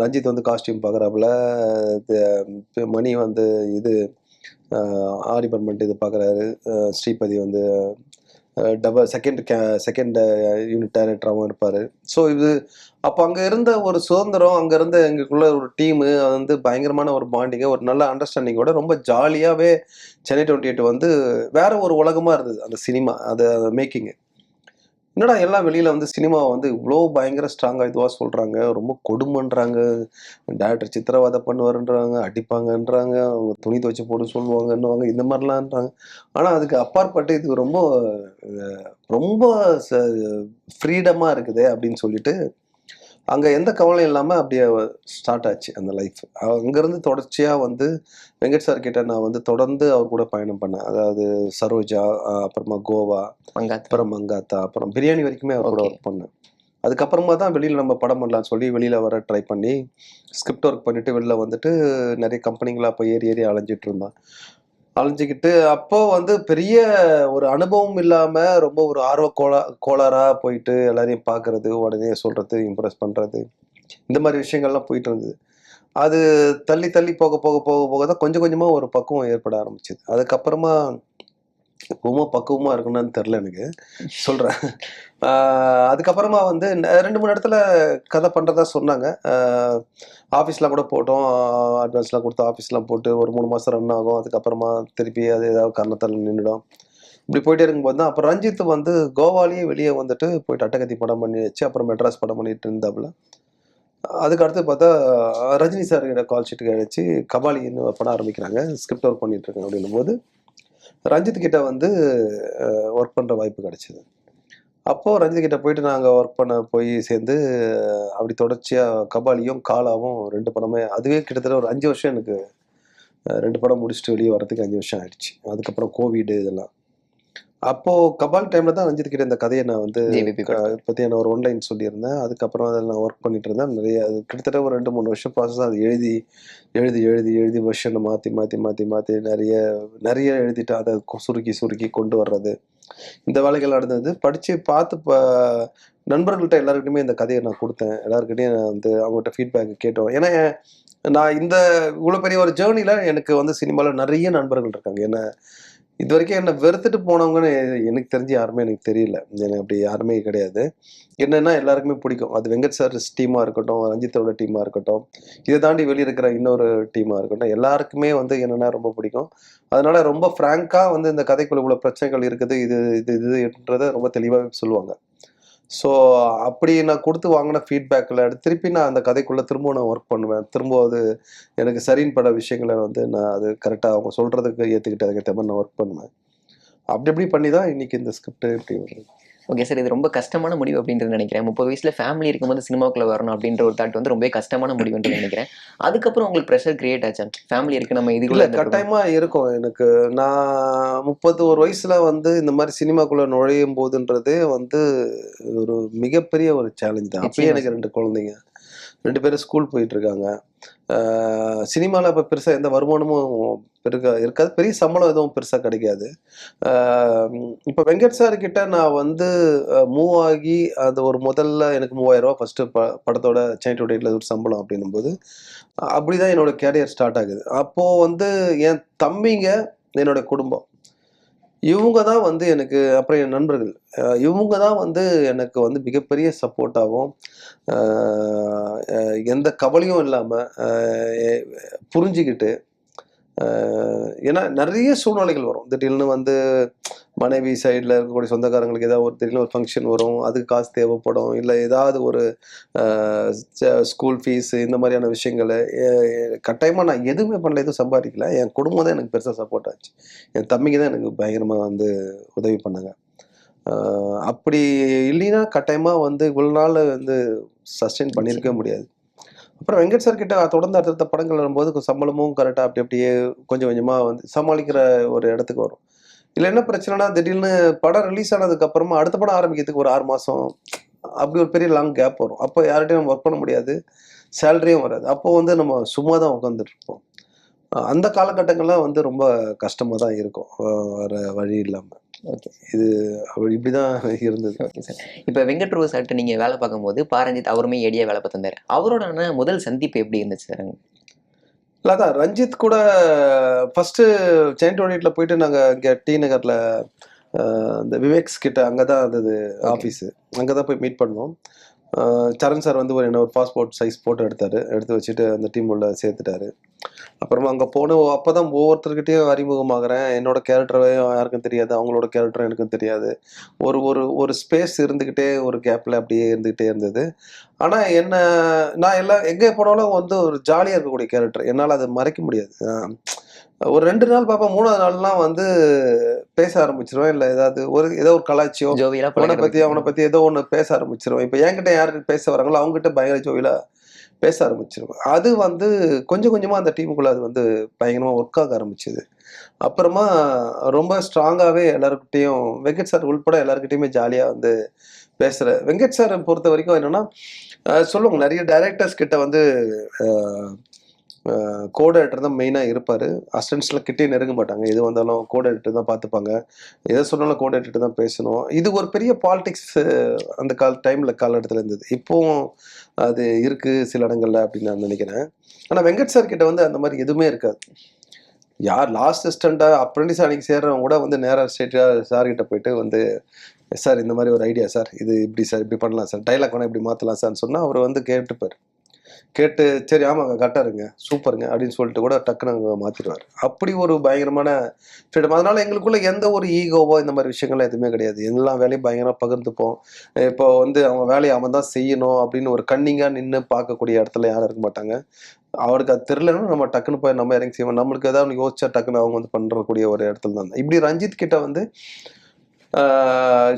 ரஞ்சித் வந்து காஸ்டியூம் பார்க்குறாப்புல. மணி வந்து இது ஆர்ட் டிபார்ட்மெண்ட் இது பார்க்குறாரு. ஸ்ரீபதி வந்து செகண்ட் யூனிட் டைரக்டராகவும் இருப்பார். ஸோ இது அப்போ அங்கே இருந்த ஒரு சுதந்திரம், அங்கே இருந்த எங்களுக்குள்ள ஒரு டீமு வந்து பயங்கரமான ஒரு பாண்டிங்க, ஒரு நல்ல அண்டர்ஸ்டாண்டிங்கோட ரொம்ப ஜாலியாகவே சென்னை 28 வந்து வேற ஒரு உலகமாக இருந்தது அந்த சினிமா, அது மேக்கிங்கு. என்னடா எல்லாம் வெளியில் வந்து சினிமாவை வந்து இவ்வளோ பயங்கர ஸ்ட்ராங்காக இதுவாக சொல்கிறாங்க, ரொம்ப கொடுமைன்றாங்க, டேரக்டர் சித்திரவதை பண்ணுவாருன்றாங்க, அடிப்பாங்கன்றாங்க, அவங்க துணி துவைச்சு போட்டு சொல்லுவாங்கன்னுவாங்க, இந்த மாதிரிலான்றாங்க. ஆனால் அதுக்கு அப்பாற்பட்டு இது ரொம்ப ரொம்ப ஃப்ரீடமாக இருக்குது அப்படின்னு சொல்லிட்டு அங்கே எந்த கவலையும் இல்லாமல் அப்படியே ஸ்டார்ட் ஆச்சு அந்த லைஃப். அங்கேருந்து தொடர்ச்சியாக வந்து வெங்கட் சார் கிட்ட நான் வந்து தொடர்ந்து அவர் கூட பயணம் பண்ணேன். அதாவது சரோஜா, அப்புறமா கோவா, அப்புறம் மங்காத்தா, அப்புறம் பிரியாணி வரைக்குமே அவர் கூட ஒர்க் பண்ணேன். அதுக்கப்புறமா தான் வெளியில் நம்ம படம் பண்ணலான்னு சொல்லி வெளியில் வர ட்ரை பண்ணி ஸ்கிரிப்ட் ஒர்க் பண்ணிட்டு வெளில வந்துட்டு நிறைய கம்பெனிங்களாக அப்போ ஏறி ஏறி அலைஞ்சிட்டு இருந்தோம். அலைஞ்சிக்கிட்டு அப்போ வந்து பெரிய ஒரு அனுபவம் இல்லாம ரொம்ப ஒரு கோளாறா போயிட்டு எல்லாரையும் பார்க்கறது, உடனே சொல்றது, இம்ப்ரெஸ் பண்றது, இந்த மாதிரி விஷயங்கள்லாம் போயிட்டு இருந்தது. அது தள்ளி தள்ளி போக போக போக போக தான் கொஞ்சம் கொஞ்சமா ஒரு பக்குவம் ஏற்பட ஆரம்பிச்சது. அதுக்கப்புறமா எப்பவுமே பக்குவமா இருக்கணும்னு தெரில எனக்கு, சொல்றேன். அதுக்கப்புறமா வந்து 2-3 இடத்துல கதை பண்றதா சொன்னாங்க. ஆஃபீஸ்லாம் கூட போட்டோம். அட்வான்ஸ்லாம் கொடுத்து ஆஃபீஸ்லாம் போட்டு ஒரு 3 மாதம் ரன் ஆகும். அதுக்கப்புறமா திருப்பி அது ஏதாவது காரணத்தால் நின்றுடும். இப்படி போயிட்டே இருக்கும்போது தான் அப்போ ரஞ்சித் வந்து கோவாலேயே வெளியே வந்துட்டு போயிட்டு அட்டகத்தி படம் பண்ணி வச்சு அப்புறம் மெட்ராஸ் படம் பண்ணிட்டு இருந்தாப்புல. அதுக்கு அடுத்து பார்த்தா ரஜினி சார் கிட்ட கால் ஷீட் கிடைச்சி கபாலின்னு படம் ஆரம்பிக்கிறாங்க, ஸ்கிரிப்ட் ஒர்க் பண்ணிட்டு இருக்கேன் அப்படின்னும் போது ரஞ்சித் கிட்ட வந்து ஒர்க் பண்ணுற வாய்ப்பு கிடைச்சிது. அப்போது ரஞ்சித் கிட்ட போயிட்டு நாங்கள் ஒர்க் பண்ண போய் சேர்ந்து அப்படி தொடர்ச்சியாக கபாலியும் காலாவும் 2 படமே, அதுவே கிட்டத்தட்ட ஒரு 5 வருஷம் எனக்கு 2 படம் முடிச்சுட்டு வெளியே வரதுக்கு 5 வருஷம் ஆயிடுச்சு. அதுக்கப்புறம் கோவிடு இதெல்லாம். அப்போது கபால் டைமில் தான் ரஞ்சித் கிட்ட இந்த கதையை நான் வந்து பற்றி நான் ஒரு ஒன்லைன் சொல்லியிருந்தேன். அதுக்கப்புறம் அதில் நான் ஒர்க் பண்ணிட்டு இருந்தேன். நிறைய அது கிட்டத்தட்ட ஒரு 2-3 வருஷம் ப்ராசஸ். அது எழுதி எழுதி எழுதி எழுதி வருஷனை மாற்றி மாற்றி மாற்றி மாற்றி நிறைய நிறைய எழுதிட்டு அதை சுருக்கி சுருக்கி கொண்டு வர்றது, இந்த வேலைகள் நடந்தது. படித்து பார்த்து நண்பர்கள்ட்ட எல்லாருக்கிட்டையுமே இந்த கதையை நான் கொடுத்தேன். எல்லாருக்கிட்டையும் நான் வந்து அவங்ககிட்ட ஃபீட்பேக் கேட்டோம். ஏன்னா நான் இந்த இவ்வளோ பெரிய ஒரு ஜேர்னியில் எனக்கு வந்து சினிமாவில் நிறைய நண்பர்கள் இருக்காங்க. ஏன்னா இது வரைக்கும் என்னை வெறுத்துட்டு போனவங்கன்னு எனக்கு தெரிஞ்சு யாருமே எனக்கு தெரியல. எனக்கு அப்படி யாருமே கிடையாது. என்னன்னா எல்லாருக்குமே பிடிக்கும். அது வெங்கட் சார் டீமாக இருக்கட்டும், ரஞ்சித்தோட டீமாக இருக்கட்டும், இதை தாண்டி வெளியே இருக்கிற இன்னொரு டீமாக இருக்கட்டும், எல்லாருக்குமே வந்து என்னென்னா ரொம்ப பிடிக்கும். அதனால ரொம்ப ஃப்ராங்காக வந்து இந்த கதைக்குள்ள இவ்வளோ பிரச்சனைகள் இருக்குது, இது இது இதுன்றதை ரொம்ப தெளிவாகவே சொல்லுவாங்க. ஸோ அப்படி நான் கொடுத்து வாங்கின ஃபீட்பேக்கில் திருப்பி நான் அந்த கதைக்குள்ளே திரும்ப நான் ஒர்க் பண்ணுவேன். திரும்ப அது எனக்கு சரின்னு பட விஷயங்களை வந்து நான் அது கரெக்டாக அவங்க சொல்கிறதுக்கு ஏற்றுக்கிட்டு அதுக்கேற்ற மாதிரி நான் ஒர்க் பண்ணுவேன். அப்படி இப்படி பண்ணி தான் இன்னைக்கு இந்த ஸ்கிரிப்ட் இப்படி வருது. ஓகே சார், இது ரொம்ப கஷ்டமான முடிவு அப்படின்றது நினைக்கிறேன். 30 வயசுல ஃபேமிலி இருக்கும்போது சினிமாக்குள்ள வரணும் அப்படின்ற ஒரு தாட் வந்து ரொம்ப கஷ்டமான முடிவுன்னு நினைக்கிறேன். அதுக்கப்புறம் உங்களுக்கு ப்ரெஷர் கிரியேட் ஆச்சா? ஃபேமிலி இருக்கு, நம்ம இதுக்குள்ள கட்டாயமா இருக்கும். எனக்கு நான் 31 வயசுல வந்து இந்த மாதிரி சினிமாக்குள்ள நுழையும் போதுன்றதே வந்து ஒரு மிகப்பெரிய ஒரு சேலஞ்ச் தான். அப்பயே எனக்கு 2 குழந்தைங்க, 2 பேரும் ஸ்கூல் போயிட்டு இருக்காங்க. சினிமாவில் இப்போ பெருசாக எந்த வருமானமும் இருக்காது, பெரிய சம்பளம் எதுவும் பெருசாக கிடைக்காது. இப்போ வெங்கட் சார் கிட்ட நான் வந்து மூவ் ஆகி அது ஒரு முதல்ல எனக்கு 3000 ரூபா ஃபர்ஸ்ட் படத்தோட சென்னை டேட்டில் ஒரு சம்பளம் அப்படின்னும் போது அப்படிதான் என்னோட கேரியர் ஸ்டார்ட் ஆகுது. அப்போ வந்து என் தம்பிங்க, என்னோட குடும்பம், இவங்க தான் வந்து எனக்கு, அப்புறம் என் நண்பர்கள், இவங்க தான் வந்து எனக்கு வந்து மிகப்பெரிய சப்போர்ட்டாகவும் எந்த கவலையும் இல்லாமல் புரிஞ்சுக்கிட்டு, ஏன்னா நிறைய சூழ்நிலைகள் வரும். திடீர்னு வந்து மனைவி சைடில் இருக்கக்கூடிய சொந்தக்காரங்களுக்கு ஏதாவது ஒரு திடீர்னு ஒரு ஃபங்க்ஷன் வரும், அதுக்கு காசு தேவைப்படும், இல்லை ஏதாவது ஒரு ஸ்கூல் ஃபீஸு இந்த மாதிரியான விஷயங்களை கட்டாயமாக நான் எதுவுமே பண்ணல, எதுவும் சம்பாதிக்கல. என் குடும்பம் தான் எனக்கு பெருசாக சப்போர்ட் ஆச்சு. என் தம்பிக்கு தான் எனக்கு பயங்கரமாக வந்து உதவி பண்ணாங்க. அப்படி இல்லைன்னா கட்டாயமாக வந்து இவ்வளோ நாள் வந்து சஸ்டெயின் பண்ணியிருக்கவே முடியாது. அப்புறம் வெங்கட் சார் கிட்ட தொடர்ந்து அடுத்த படங்கள் வரும்போது சம்பளமும் கரெக்டாக அப்படி அப்படியே கொஞ்சம் கொஞ்சமாக வந்து சமாளிக்கிற ஒரு இடத்துக்கு வரும். இல்லை என்ன பிரச்சனைனா, திடீர்னு படம் ரிலீஸ் ஆனதுக்கு அப்புறமா அடுத்த படம் ஆரம்பிக்கிறதுக்கு ஒரு 6 மாதம் அப்படி ஒரு பெரிய லாங் கேப் வரும். அப்போ யார்கிட்டையும் நம்ம ஒர்க் பண்ண முடியாது, சேலரியும் வராது. அப்போ வந்து நம்ம சும்மா தான் உட்காந்துட்டு இருப்போம். அந்த காலகட்டங்கள்லாம் வந்து ரொம்ப கஷ்டமாக தான் இருக்கும், வேறு வழி இல்லாமல். ஓகே, இது இப்படிதான் இருந்தது. Okay sir. இப்போ வெங்கட் பிரபு சார்கிட்ட நீங்கள் வேலை பார்க்கும்போது பாரஞ்சித் அவருமே ஏடியா வேலை பார்த்துருந்தாரு. அவரோட முதல் சந்திப்பு எப்படி இருந்துச்சு சார்? இல்லை, அதான் ரஞ்சித் கூட ஃபஸ்ட்டு சென்னை டோனிட்டில் போயிட்டு நாங்கள் இங்கே டி நகரில் இந்த விவேக்ஸ் கிட்ட அங்கே தான் இருந்தது ஆஃபீஸு, அங்கே தான் போய் மீட் பண்ணோம். சரண் சார் வந்து ஒரு பாஸ்போர்ட் சைஸ் ஃபோட்டோ எடுத்து வச்சுட்டு அந்த டீம் உள்ள சேர்த்துட்டாரு. அப்புறமா அங்கே போன அப்போ தான் ஒவ்வொருத்தர்கிட்டையும் அறிமுகமாகறேன். என்னோட கேரக்டரையும் யாருக்கும் தெரியாது, அவங்களோட கேரக்டரும் எனக்கும் தெரியாது. ஒரு ஒரு ஒரு ஸ்பேஸ் இருந்துக்கிட்டே ஒரு கேப்பில் அப்படியே இருந்துக்கிட்டே இருந்தது. ஆனால் நான் எங்கே போனாலும் வந்து ஒரு ஜாலியாக இருக்கக்கூடிய கேரக்டர், என்னால் அதை மறைக்க முடியாது. ஒரு 2 நாள் பார்ப்பேன், 3ஆவது நாள்லாம் வந்து பேச ஆரம்பிச்சிருவேன். இல்லை ஏதோ ஒரு கலாச்சியோ அவனை பற்றி ஏதோ ஒன்று பேச ஆரம்பிச்சிருவேன். இப்போ என்கிட்ட யாரு பேச வராங்களோ அவங்ககிட்ட பயங்கர ஜோவியலா பேச ஆரம்பிச்சிருவேன். அது வந்து கொஞ்சம் கொஞ்சமாக அந்த டீமுக்குள்ளே அது வந்து பயங்கரமாக ஒர்க் ஆக ஆரம்பிச்சுது. அப்புறமா ரொம்ப ஸ்ட்ராங்காகவே எல்லாருக்கிட்டையும், வெங்கட் சார் உள்பட எல்லாருக்கிட்டையுமே ஜாலியாக வந்து பேசுகிற. வெங்கட் சாரை பொறுத்த வரைக்கும் என்னென்னா சொல்லுவாங்க, நிறைய டைரக்டர்ஸ் கிட்ட வந்து கோட் எடிட்டர் தான் மெயினாக இருப்பார். அசிஸ்டன்ட்ஸ்லாம் கிட்டே நெருங்க மாட்டாங்க, எது வந்தாலும் கோட் எடிட்டர் தான் பார்த்துப்பாங்க, எதை சொன்னாலும் கோட் எடிட்டர் தான் பேசணும். இது ஒரு பெரிய பாலிடிக்ஸ் அந்த காலகட்டத்தில் இருந்தது. இப்போவும் அது இருக்குது சில இடங்களில் அப்படின்னு நான் நினைக்கிறேன். ஆனால் வெங்கட் சார் கிட்ட வந்து அந்த மாதிரி எதுவுமே இருக்காது. யார் லாஸ்ட் அசிஸ்டண்ட்டாக அப்ரெண்டிஸ் அன்னைக்கு சேர்றவங்க கூட வந்து நேராக ஸ்ட்ரெயிட்டாக சார்கிட்ட போயிட்டு வந்து, சார் இந்த மாதிரி ஒரு ஐடியா சார், இது இப்படி சார், இப்படி பண்ணலாம் சார், டைலாக் வேணால் இப்படி மாற்றலாம் சார்னு சொன்னால் அவர் வந்து கேட்டுப்பார். கேட்டு சரி ஆமாங்க கரெக்டாக இருங்க சூப்பருங்க அப்படின்னு சொல்லிட்டு கூட டக்குன்னு அங்கே மாற்றிடுவார். அப்படி ஒரு பயங்கரமான ஃப்ரீடம். அதனால் எங்களுக்குள்ள எந்த ஒரு ஈகோவோ இந்த மாதிரி விஷயங்கள்லாம் எதுவுமே கிடையாது. எல்லா வேலையும் பயங்கரமாக பகிர்ந்துப்போம். இப்போ வந்து அவன் வேலையை அவன் தான் செய்யணும் அப்படின்னு ஒரு கன்னிங்காக நின்று பார்க்கக்கூடிய இடத்துல யாரும் இருக்க மாட்டாங்க. அவருக்கு அது தெரிலன்னா நம்ம டக்குன்னு போய் நம்ம இறங்கி செய்வோம். நம்மளுக்கு ஏதாவது யோசிச்சா டக்குன்னு அவங்க வந்து பண்ணுறக்கூடிய ஒரு இடத்துல தான். இப்படி ரஞ்சித் கிட்ட வந்து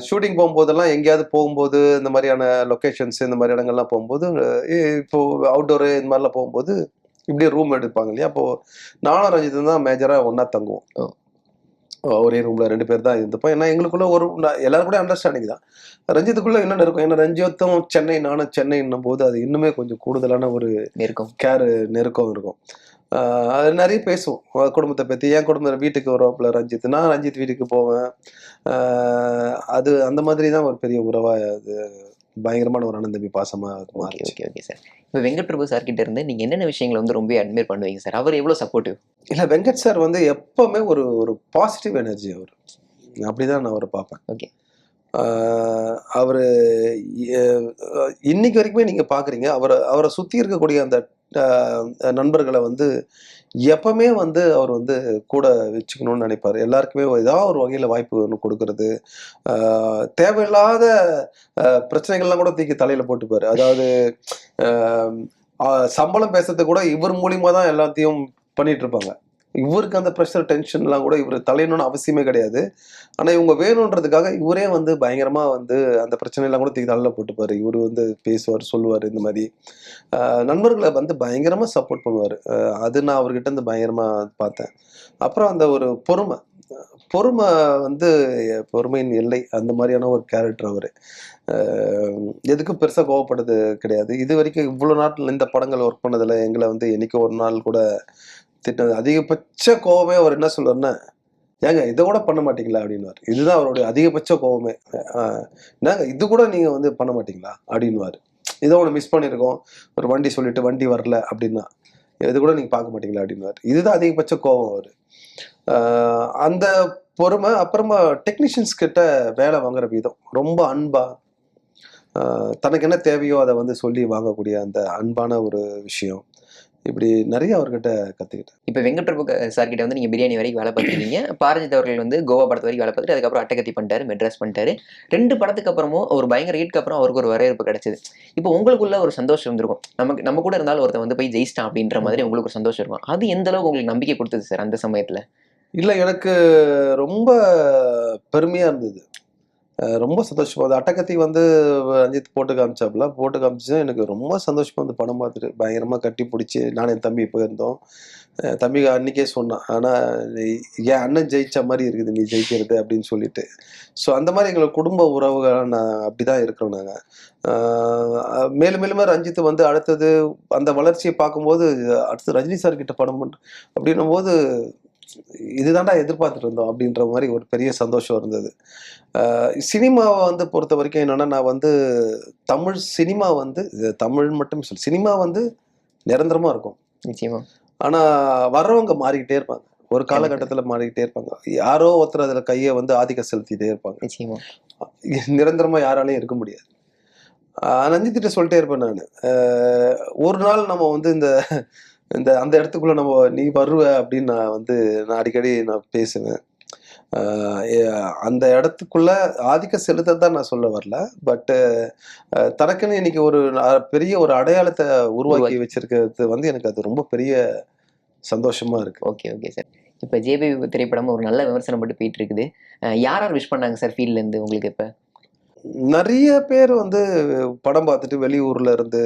ஷூட்டிங் போகும்போதெல்லாம் எங்கேயாவது போகும்போது இந்த மாதிரியான லொக்கேஷன்ஸ் இந்த மாதிரி இடங்கள்லாம் போகும்போது, இப்போ அவுட்டோரு இந்த மாதிரிலாம் போகும்போது இப்படியே ரூம் எடுப்பாங்க இல்லையா, அப்போது நானும் ரஞ்சித் தான் மேஜராக ஒன்றா தங்குவோம். ஒரே ரூமில் 2 பேர் தான் இருந்துப்போம். ஏன்னா எங்களுக்குள்ள எல்லாரும் கூட அண்டர்ஸ்டாண்டிங் தான். ரஞ்சித்துக்குள்ளே என்னென்ன இருக்கும், ஏன்னா ரஞ்சித்தும் சென்னை, நானும் சென்னைன்னும் போது அது இன்னுமே கொஞ்சம் கூடுதலான ஒரு நெருக்கம் இருக்கும். அது நிறைய பேசுவோம் குடும்பத்தை பற்றி. என் குடும்பம் வீட்டுக்கு வருவாப்புல ரஞ்சித், நான் ரஞ்சித் வீட்டுக்கு போவேன். அது அந்த மாதிரி தான் ஒரு பெரிய உறவாக அது பயங்கரமான ஒரு அண்ணன் தம்பி பாசமா ஓகே மாறிச்சு. Okay okay sir. இப்போ வெங்கட் பிரபு சார் கிட்ட இருந்து நீங்க என்னென்ன விஷயங்களை வந்து ரொம்ப அட்மையர் பண்ணுவீங்க சார்? அவர் எவ்வளவு சப்போர்ட்டிவ்? இல்ல, வெங்கட் சார் வந்து எப்பவுமே ஒரு ஒரு பாசிட்டிவ் எனர்ஜி. அவர் அப்படிதான் நான் அவரை பார்ப்பேன். ஓகே. அவரு இன்னைக்கு வரைக்குமே நீங்க பாக்குறீங்க, அவரை சுத்தி இருக்கக்கூடிய அந்த நண்பர்களை வந்து எப்பவுமே வந்து அவர் வந்து கூட வச்சுக்கணும்னு நினைப்பாரு. எல்லாருக்குமே ஏதாவது ஒரு வகையில வாய்ப்பு ஒன்று கொடுக்கறது, தேவையில்லாத பிரச்சனைகள்லாம் கூட தூக்கி தலையில போட்டுப்பாரு. அதாவது சம்பளம் பேசுறது கூட இவர் மூலியமா தான் எல்லாத்தையும் பண்ணிட்டு இருப்பாங்க. இவருக்கு அந்த ப்ரெஷர் டென்ஷன்லாம் கூட இவர் தலையணும்னு அவசியமே கிடையாது. ஆனா இவங்க வேணுன்றதுக்காக இவரே வந்து பயங்கரமா வந்து அந்த பிரச்சனையெல்லாம் கூட தூக்கி தலையில போட்டுப்பாரு. இவரு வந்து பேசுவார், சொல்லுவார். இந்த மாதிரி நண்பர்களை வந்து பயங்கரமா சப்போர்ட் பண்ணுவார். அது நான் அவர்கிட்ட இருந்து பயங்கரமா பார்த்தேன். அப்புறம் அந்த ஒரு பொறுமை பொறுமை வந்து பொறுமையின் எல்லை, அந்த மாதிரியான ஒரு கேரக்டர் அவரு. எதுக்கும் பெருசா கோவப்படுறது கிடையாது. இது வரைக்கும் இவ்வளவு நாட்கள் இந்த படங்கள் ஒர்க் பண்ணதுல எங்களை வந்து என்னைக்கு ஒரு நாள் கூட திட்டினது. அதிகபட்ச கோவமே அவர் என்ன சொல்லுவாருன்னா, ஏங்க இதை கூட பண்ண மாட்டீங்களா அப்படின்னுவார். இதுதான் அவருடைய அதிகபட்ச கோவமே. என்னங்க இது கூட நீங்க வந்து பண்ண மாட்டீங்களா அப்படின்னுவாரு. இதை ஒன்று மிஸ் பண்ணியிருக்கோம், ஒரு வண்டி சொல்லிட்டு வண்டி வரல அப்படின்னா, இது கூட நீங்க பார்க்க மாட்டீங்களா அப்படின்னுவார். இதுதான் அதிகபட்ச கோவம் அவரு. அந்த பொறுமை. அப்புறமா டெக்னீஷியன்ஸ் கிட்ட வேலை வாங்குற விதம் ரொம்ப அன்பா, தனக்கு என்ன தேவையோ அதை வந்து சொல்லி வாங்கக்கூடிய அந்த அன்பான ஒரு விஷயம், இப்படி நிறைய அவர்கிட்ட கத்துக்கிட்டேன். இப்போ வெங்கட் பிரபு சார் கிட்ட வந்து நீங்க பிரியாணி வரைக்கும் வேலை பார்த்துருக்கீங்க. பாரஞ்சித் அவர்கள் வந்து கோவா படத்து வரைக்கும் வேலை பார்த்துட்டு அதுக்கப்புறம் அட்டகத்தி பண்ணிட்டாரு, மெட்ராஸ் பண்ணிட்டாரு. 2 படத்துக்கு அப்புறமும் ஒரு பயங்கர ஹீட்க்கு அப்புறம் அவருக்கு ஒரு வரவேற்பு கிடைச்சது. இப்போ உங்களுக்குள்ள ஒரு சந்தோஷம் இருந்திருக்கும், நம்ம கூட இருந்தாலும் ஒருத்தன் வந்து போய் ஜெயிச்சிட்டான் அப்படின்ற மாதிரி உங்களுக்கு ஒரு சந்தோஷம் இருக்கும். அது எந்த அளவுக்கு உங்களுக்கு நம்பிக்கை கொடுத்தது சார் அந்த சமயத்துல? இல்ல, எனக்கு ரொம்ப பெருமையா இருந்தது. ரொம்ப சந்தோஷமா இருந்தது. அட்டகத்தி வந்து ரஞ்சித் போட்டு காமிச்சு எனக்கு ரொம்ப சந்தோஷமா வந்து படம் பார்த்துட்டு பயங்கரமா கட்டி பிடிச்சி நானும் என் தம்பி போயிருந்தோம். தம்பி அன்னைக்கே சொன்னான், ஆனா என் அண்ணன் ஜெயிச்ச மாதிரி இருக்குது நீ ஜெயிக்கிறது அப்படின்னு சொல்லிட்டு. ஸோ அந்த மாதிரி எங்களுக்கு குடும்ப உறவுகள் நான் அப்படிதான் இருக்கிறோம் நாங்க. மேலும் மேலுமே ரஞ்சித் வந்து அடுத்தது அந்த வளர்ச்சியை பார்க்கும்போது அடுத்து ரஜினி சார் கிட்ட படம் அப்படின்னும் போது இதுதான்டா எதிர்பார்த்துட்டு இருந்தோம் அப்படின்ற மாதிரி ஒரு பெரிய சந்தோஷம் இருந்தது. சினிமாவை வந்து பொறுத்த வரைக்கும் என்னன்னா, நான் வந்து தமிழ் சினிமா வந்து தமிழ் மட்டும் சொல்லி சினிமா வந்து நிரந்தரமா இருக்கும் நிச்சயமா. ஆனா வர்றவங்க மாறிக்கிட்டே இருப்பாங்க. ஒரு காலகட்டத்துல மாறிக்கிட்டே இருப்பாங்க. யாரோ ஒருத்தர் அதுல கையை வந்து ஆதிக்கம் செலுத்திட்டே இருப்பாங்க. நிச்சயமா. நிரந்தரமா யாராலையும் இருக்க முடியாது. ரஞ்சித்திட்ட சொல்லிட்டே இருப்பேன் நான், ஒரு நாள் நம்ம வந்து அந்த இடத்துக்குள்ள நம்ம நீ வருவ அப்படின்னு நான் அடிக்கடி பேசுவேன். அந்த இடத்துக்குள்ள ஆதிக்க செலுத்ததான் நான் சொல்ல வரல. பட் தனக்குன்னு இன்னைக்கு ஒரு பெரிய ஒரு அடையாளத்தை உருவாக்கி வச்சிருக்கிறது வந்து எனக்கு அது ரொம்ப பெரிய சந்தோஷமா இருக்கு. Okay okay sir. இப்போ ஜேபிவி திரைப்படம் ஒரு நல்ல விமர்சனம் மட்டும் போயிட்டு இருக்குது. யார் விஷ் பண்ணாங்க சார் ஃபீல்ட்ல இருந்து உங்களுக்கு? இப்போ நிறைய பேர் வந்து படம் பார்த்துட்டு வெளியூர்ல இருந்து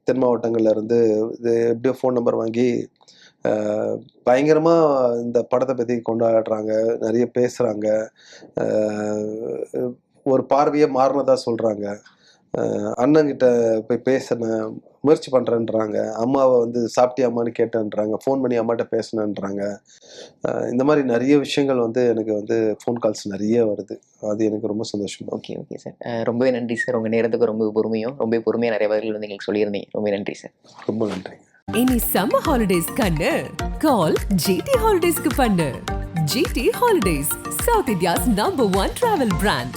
தென் மாவட்டங்கள்ல இருந்து இது எப்படியோ ஃபோன் நம்பர் வாங்கி பயங்கரமா இந்த படத்தை பத்தி கொண்டாடுறாங்க, நிறைய பேசுறாங்க, ஒரு பார்வையே மாறினதா சொல்றாங்க. அண்ணங்கிட்ட போய் பேசினேன், முயற்சி பண்றேன்றாங்க, அம்மாவை வந்து சாப்பிட்டியாமான்னு கேட்டேன்றாங்க, ஃபோன் பண்ணி அம்மாட்ட பேசினேன்றாங்க. இந்த மாதிரி நிறைய விஷயங்கள் வந்து எனக்கு வந்து ஃபோன் கால்ஸ் நிறைய வருது. அது எனக்கு ரொம்ப சந்தோஷமா. Okay okay sir. ரொம்பவே நன்றி சார். உங்க நேரத்துக்கு ரொம்ப பொறுமையாக நிறைய பதில்கள் வந்து எங்களுக்கு சொல்லியிருந்தீங்க. ரொம்ப நன்றி சார். ரொம்ப நன்றி. இனி சம்மர் ஹாலிடேஸ் கண்ணு கால் GT ஹாலிடேஸ்க்கு பண்ணு. GT holidays, south India's number 1 travel brand.